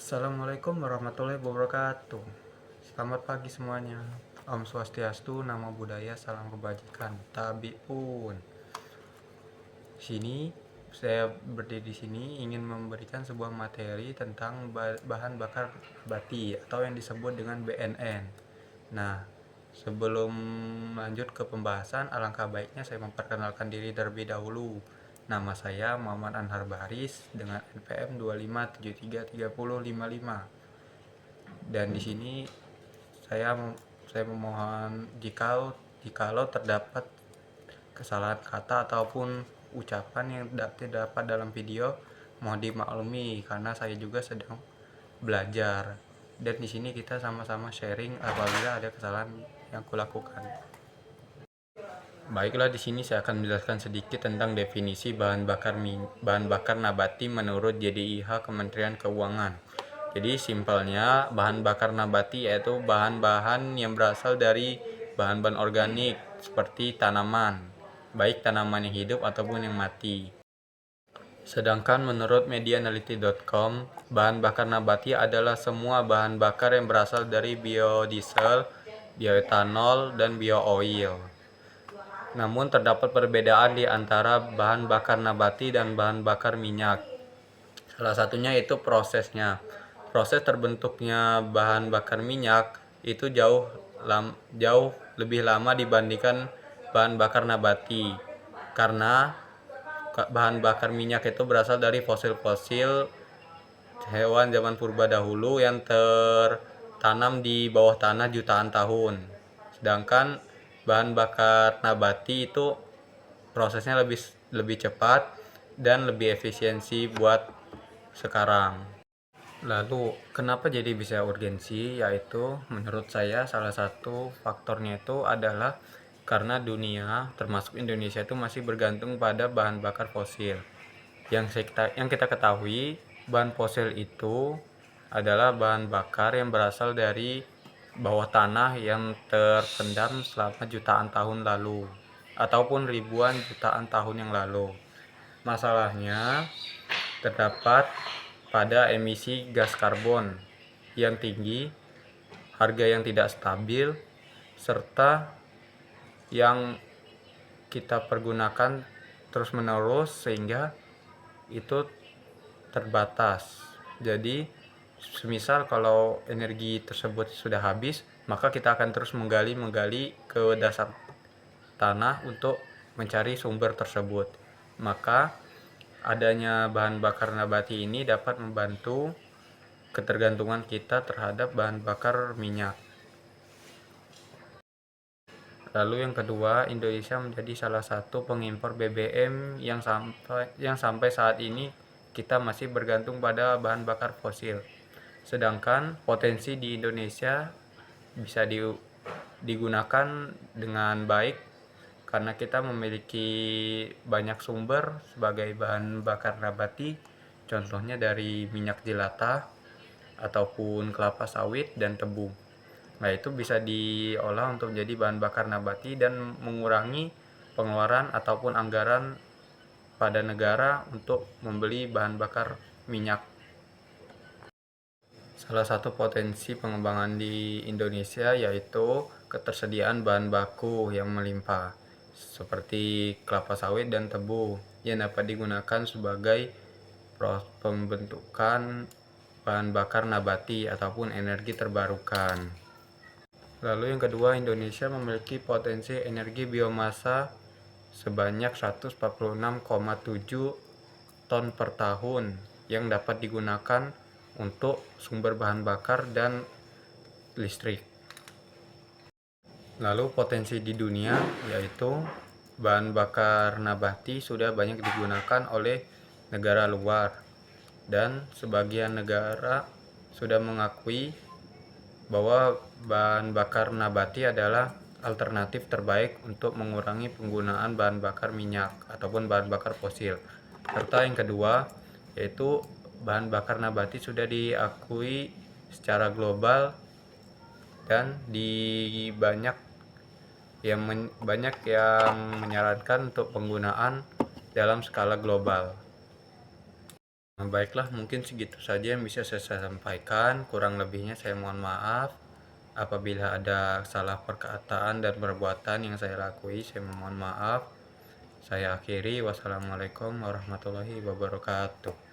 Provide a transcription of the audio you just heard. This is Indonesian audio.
Assalamualaikum warahmatullahi wabarakatuh. Selamat pagi semuanya. Om Swastiastu, Namo Buddhaya, salam kebajikan. Tabiun. Sini saya berdiri di sini ingin memberikan sebuah materi tentang bahan bakar nabati atau yang disebut dengan BNN. Nah, sebelum lanjut ke pembahasan, alangkah baiknya saya memperkenalkan diri terlebih dahulu. Nama saya Muhammad Anhar Baris dengan NPM 25733055. Dan di sini saya saya memohon jikalau terdapat kesalahan kata ataupun ucapan yang tidak dapat dalam video, mohon dimaklumi karena saya juga sedang belajar. Dan di sini kita sama-sama sharing apabila ada kesalahan yang kulakukan. Baiklah, di sini saya akan menjelaskan sedikit tentang definisi bahan bakar nabati menurut JDIH Kementerian Keuangan. Jadi simpelnya, bahan bakar nabati yaitu bahan-bahan yang berasal dari bahan-bahan organik seperti tanaman, baik tanaman yang hidup ataupun yang mati. Sedangkan menurut medianality.com, bahan bakar nabati adalah semua bahan bakar yang berasal dari biodiesel, bioetanol, dan biooil. Namun terdapat perbedaan di antara bahan bakar nabati dan bahan bakar minyak. Salah satunya itu prosesnya. Proses terbentuknya bahan bakar minyak itu jauh lebih lama dibandingkan bahan bakar nabati. Karena bahan bakar minyak itu berasal dari fosil-fosil hewan zaman purba dahulu yang tertanam di bawah tanah jutaan tahun. Sedangkan bahan bakar nabati itu prosesnya lebih cepat dan lebih efisiensi buat sekarang. Lalu kenapa jadi bisa urgensi? Yaitu menurut saya salah satu faktornya itu adalah karena dunia termasuk Indonesia itu masih bergantung pada bahan bakar fosil. Yang kita ketahui, bahan fosil itu adalah bahan bakar yang berasal dari bawah tanah yang terpendam selama jutaan tahun lalu ataupun ribuan jutaan tahun yang lalu. Masalahnya terdapat pada emisi gas karbon yang tinggi, harga yang tidak stabil, serta yang kita pergunakan terus-menerus sehingga itu terbatas. Jadi semisal kalau energi tersebut sudah habis, maka kita akan terus menggali ke dasar tanah untuk mencari sumber tersebut. Maka adanya bahan bakar nabati ini dapat membantu ketergantungan kita terhadap bahan bakar minyak. Lalu yang kedua, Indonesia menjadi salah satu pengimpor BBM yang sampai saat ini kita masih bergantung pada bahan bakar fosil. Sedangkan potensi di Indonesia bisa digunakan dengan baik karena kita memiliki banyak sumber sebagai bahan bakar nabati, contohnya dari minyak jelantah ataupun kelapa sawit dan tebu. Nah, itu bisa diolah untuk menjadi bahan bakar nabati dan mengurangi pengeluaran ataupun anggaran pada negara untuk membeli bahan bakar minyak. Salah satu potensi pengembangan di Indonesia yaitu ketersediaan bahan baku yang melimpah seperti kelapa sawit dan tebu yang dapat digunakan sebagai pembentukan bahan bakar nabati ataupun energi terbarukan. Lalu yang kedua, Indonesia memiliki potensi energi biomasa sebanyak 146,7 ton per tahun yang dapat digunakan untuk sumber bahan bakar dan listrik. Lalu potensi di dunia yaitu bahan bakar nabati sudah banyak digunakan oleh negara luar dan sebagian negara sudah mengakui bahwa bahan bakar nabati adalah alternatif terbaik untuk mengurangi penggunaan bahan bakar minyak ataupun bahan bakar fosil. Serta yang kedua yaitu bahan bakar nabati sudah diakui secara global dan banyak yang menyarankan untuk penggunaan dalam skala global. Baiklah, mungkin segitu saja yang bisa saya sampaikan. Kurang lebihnya saya mohon maaf. Apabila ada salah perkataan dan perbuatan yang saya lakui, saya mohon maaf. Saya akhiri. Wassalamualaikum warahmatullahi wabarakatuh.